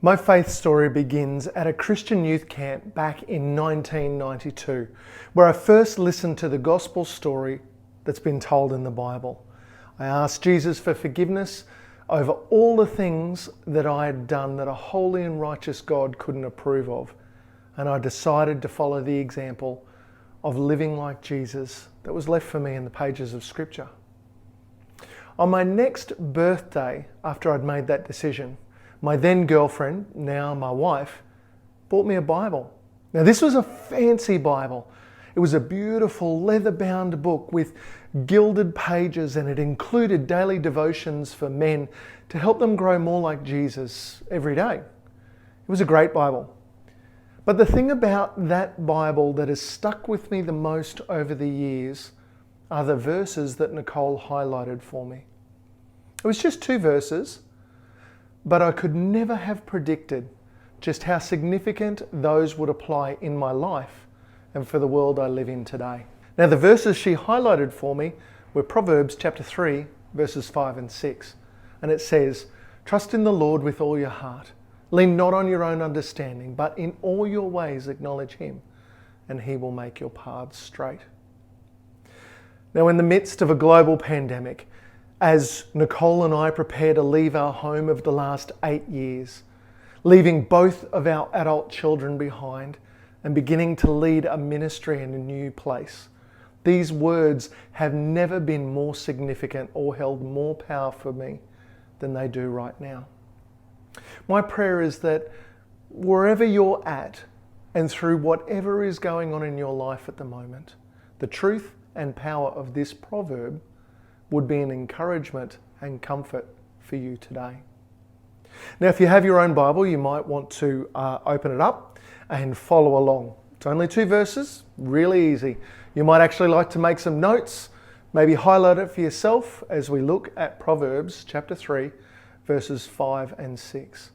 My faith story begins at a Christian youth camp back in 1992, where I first listened to the gospel story that's been told in the Bible. I asked Jesus for forgiveness over all the things that I had done that a holy and righteous God couldn't approve of, and I decided to follow the example of living like Jesus that was left for me in the pages of Scripture. On my next birthday, after I'd made that decision, my then girlfriend, now my wife, bought me a Bible. Now this was a fancy Bible. It was a beautiful leather-bound book with gilded pages, and it included daily devotions for men to help them grow more like Jesus every day. It was a great Bible. But the thing about that Bible that has stuck with me the most over the years are the verses that Nicole highlighted for me. It was just 2 verses, but I could never have predicted just how significant those would apply in my life and for the world I live in today. Now, the verses she highlighted for me were Proverbs chapter 3, verses 5 and 6. And it says, "Trust in the Lord with all your heart. Lean not on your own understanding, but in all your ways acknowledge Him, and He will make your paths straight." Now, in the midst of a global pandemic, as Nicole and I prepare to leave our home of the last 8 years, leaving both of our adult children behind and beginning to lead a ministry in a new place, these words have never been more significant or held more power for me than they do right now. My prayer is that wherever you're at and through whatever is going on in your life at the moment, the truth and power of this proverb would be an encouragement and comfort for you today. Now, if you have your own Bible, you might want to open it up and follow along. It's only 2 verses, really easy. You might actually like to make some notes, maybe highlight it for yourself as we look at Proverbs chapter 3, verses 5 and 6.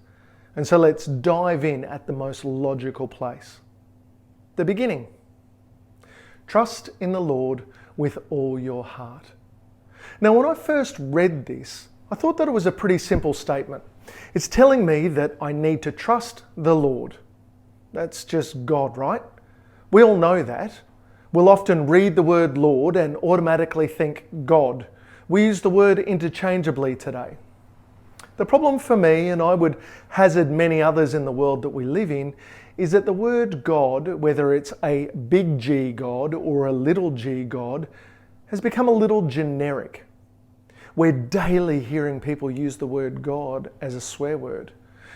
And so let's dive in at the most logical place. The beginning. Trust in the Lord with all your heart. Now, when I first read this, I thought that it was a pretty simple statement. It's telling me that I need to trust the Lord. That's just God, right? We all know that. We'll often read the word Lord and automatically think God. We use the word interchangeably today. The problem for me, and I would hazard many others in the world that we live in, is that the word God, whether it's a big G God or a little g God, has become a little generic. We're daily hearing people use the word God as a swear word.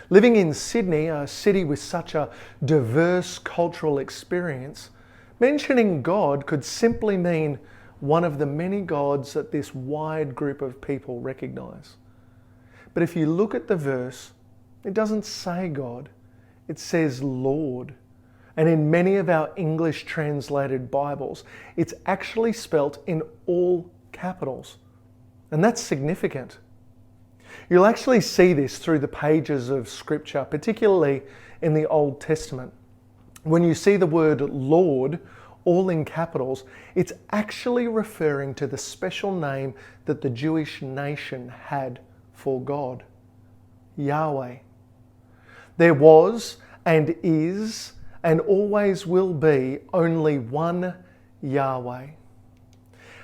Living in Sydney, a city with such a diverse cultural experience, mentioning God could simply mean one of the many gods that this wide group of people recognize. But if you look at the verse, it doesn't say God, it says Lord. And in many of our English translated Bibles, it's actually spelt in all capitals. And that's significant. You'll actually see this through the pages of Scripture, particularly in the Old Testament. When you see the word Lord, all in capitals, it's actually referring to the special name that the Jewish nation had for God, Yahweh. There was and is and always will be only one Yahweh.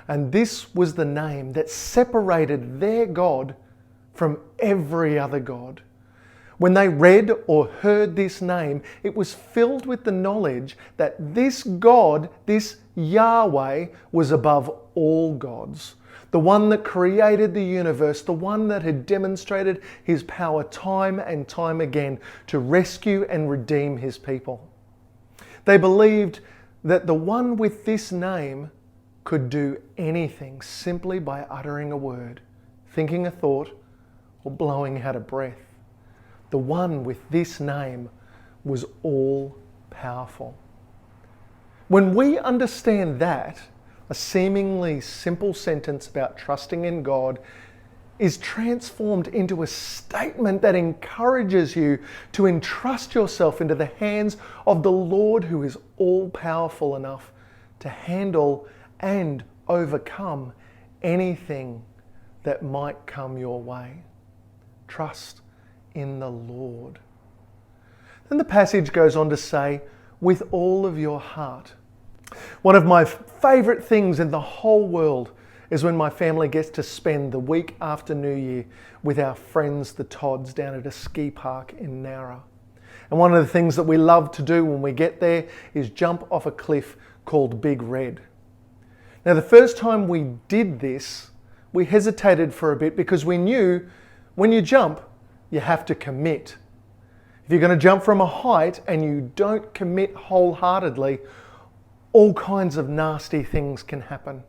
And this was the name that separated their God from every other God. When they read or heard this name, it was filled with the knowledge that this God, this Yahweh, was above all gods. The one that created the universe, the one that had demonstrated His power time and time again to rescue and redeem His people. They believed that the one with this name could do anything simply by uttering a word, thinking a thought, or blowing out a breath. The one with this name was all powerful. When we understand that, a seemingly simple sentence about trusting in God is transformed into a statement that encourages you to entrust yourself into the hands of the Lord, who is all powerful enough to handle and overcome anything that might come your way. Trust in the Lord. Then the passage goes on to say, with all of your heart. One of my favourite things in the whole world is when my family gets to spend the week after New Year with our friends, the Todds, down at a ski park in Nowra. And one of the things that we love to do when we get there is jump off a cliff called Big Red. Now, the first time we did this, we hesitated for a bit because we knew when you jump, you have to commit. If you're going to jump from a height and you don't commit wholeheartedly, all kinds of nasty things can happen.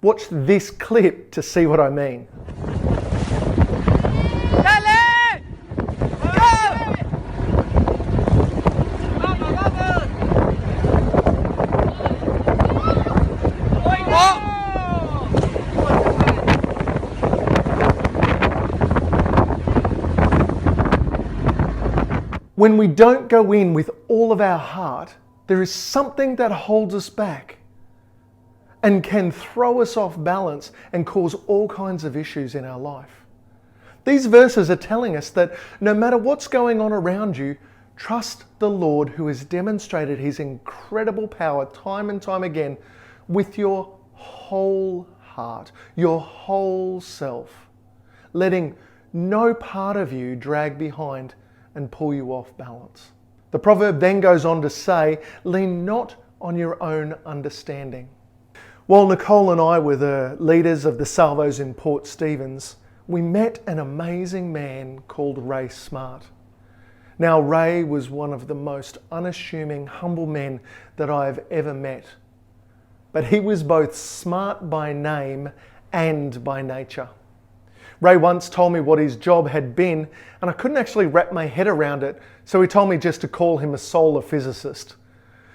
Watch this clip to see what I mean. When we don't go in with all of our heart, there is something that holds us back and can throw us off balance and cause all kinds of issues in our life. These verses are telling us that no matter what's going on around you, trust the Lord who has demonstrated his incredible power time and time again with your whole heart, your whole self, letting no part of you drag behind and pull you off balance. The proverb then goes on to say, lean not on your own understanding. While Nicole and I were the leaders of the Salvos in Port Stephens, we met an amazing man called Ray Smart. Now, Ray was one of the most unassuming, humble men that I have ever met. But he was both smart by name and by nature. Ray once told me what his job had been, and I couldn't actually wrap my head around it, so he told me just to call him a solar physicist.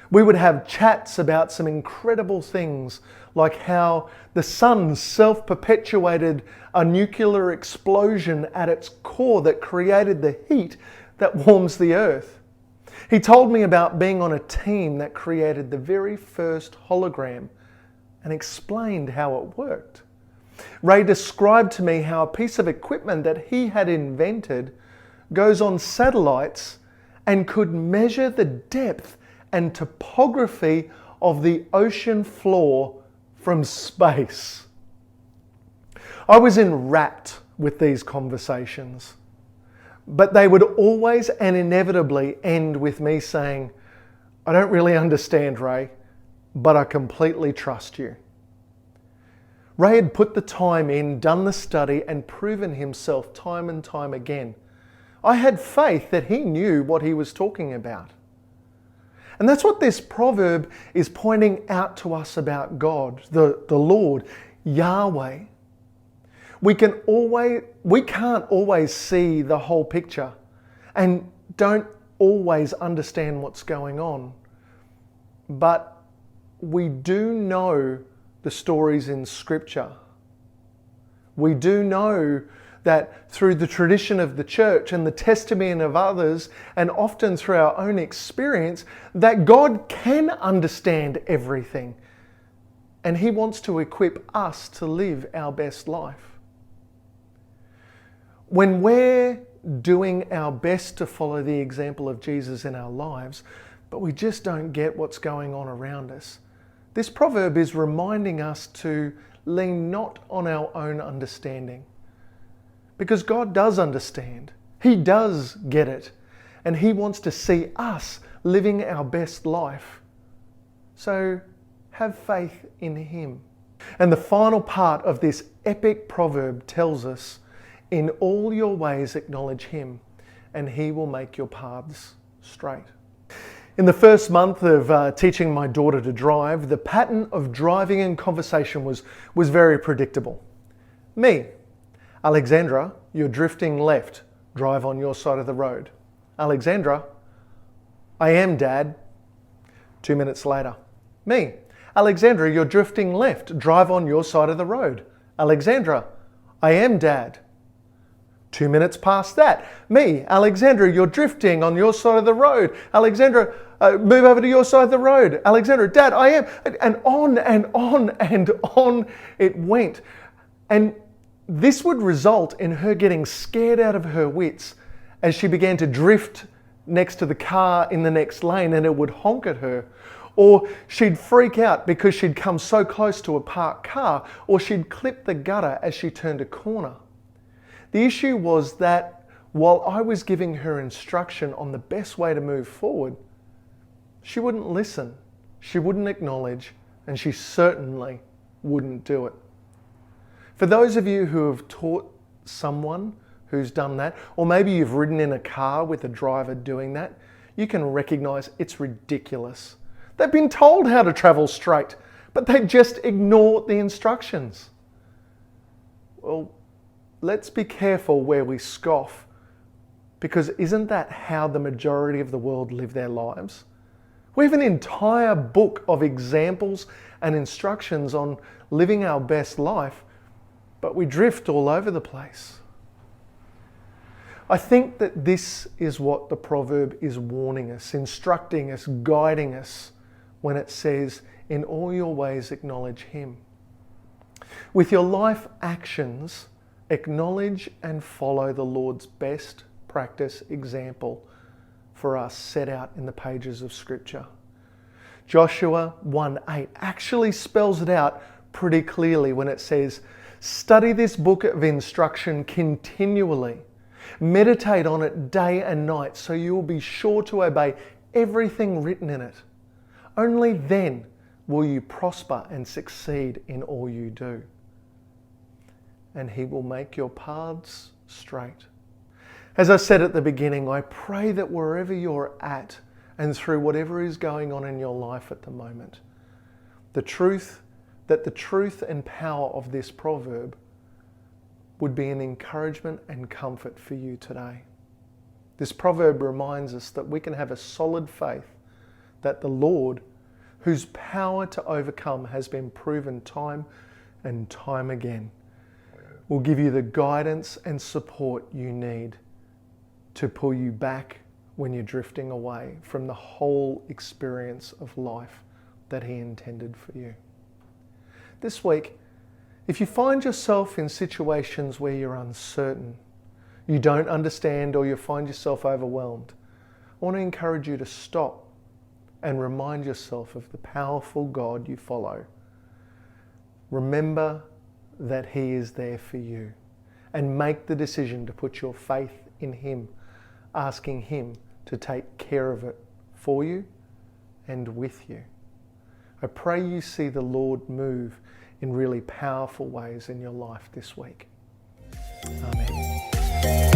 We would have chats about some incredible things, like how the sun self-perpetuated a nuclear explosion at its core that created the heat that warms the earth. He told me about being on a team that created the very first hologram and explained how it worked. Ray described to me how a piece of equipment that he had invented goes on satellites and could measure the depth and topography of the ocean floor from space. I was enwrapped with these conversations, but they would always and inevitably end with me saying, I don't really understand, Ray, but I completely trust you. Ray had put the time in, done the study, and proven himself time and time again. I had faith that he knew what he was talking about. And that's what this proverb is pointing out to us about God, the Lord, Yahweh. We can't always see the whole picture and don't always understand what's going on. But we do know the stories in Scripture. We do know that through the tradition of the church and the testimony of others, and often through our own experience, that God can understand everything. And he wants to equip us to live our best life. When we're doing our best to follow the example of Jesus in our lives, but we just don't get what's going on around us, this proverb is reminding us to lean not on our own understanding. Because God does understand. He does get it. And he wants to see us living our best life. So have faith in him. And the final part of this epic proverb tells us, in all your ways acknowledge him, and he will make your paths straight. In the first month of teaching my daughter to drive, the pattern of driving and conversation was very predictable. Me, Alexandra, you're drifting left, drive on your side of the road. Alexandra, I am, Dad. 2 minutes later. Me, Alexandra, you're drifting left, drive on your side of the road. Alexandra, I am, Dad. 2 minutes past that. Me, Alexandra, you're drifting on your side of the road. Alexandra, move over to your side of the road. Alexandra, Dad, I am. And on and on and on it went. And this would result in her getting scared out of her wits as she began to drift next to the car in the next lane and it would honk at her. Or she'd freak out because she'd come so close to a parked car, or she'd clip the gutter as she turned a corner. The issue was that while I was giving her instruction on the best way to move forward, she wouldn't listen, she wouldn't acknowledge, and she certainly wouldn't do it. For those of you who have taught someone who's done that, or maybe you've ridden in a car with a driver doing that, you can recognize it's ridiculous. They've been told how to travel straight, but they just ignore the instructions. Well, let's be careful where we scoff, because isn't that how the majority of the world live their lives? We have an entire book of examples and instructions on living our best life, but we drift all over the place. I think that this is what the proverb is warning us, instructing us, guiding us when it says, "In all your ways acknowledge Him." With your life actions, acknowledge and follow the Lord's best practice example for us set out in the pages of Scripture. Joshua 1:8 actually spells it out pretty clearly when it says, "Study this book of instruction continually. Meditate on it day and night so you will be sure to obey everything written in it. Only then will you prosper and succeed in all you do. And He will make your paths straight." As I said at the beginning, I pray that wherever you're at and through whatever is going on in your life at the moment, the truth and power of this proverb would be an encouragement and comfort for you today. This proverb reminds us that we can have a solid faith that the Lord, whose power to overcome has been proven time and time again, will give you the guidance and support you need to pull you back when you're drifting away from the whole experience of life that He intended for you. This week, if you find yourself in situations where you're uncertain, you don't understand, or you find yourself overwhelmed, I want to encourage you to stop and remind yourself of the powerful God you follow. Remember that He is there for you, and make the decision to put your faith in Him, asking Him to take care of it for you and with you. I pray you see the Lord move in really powerful ways in your life this week. Amen.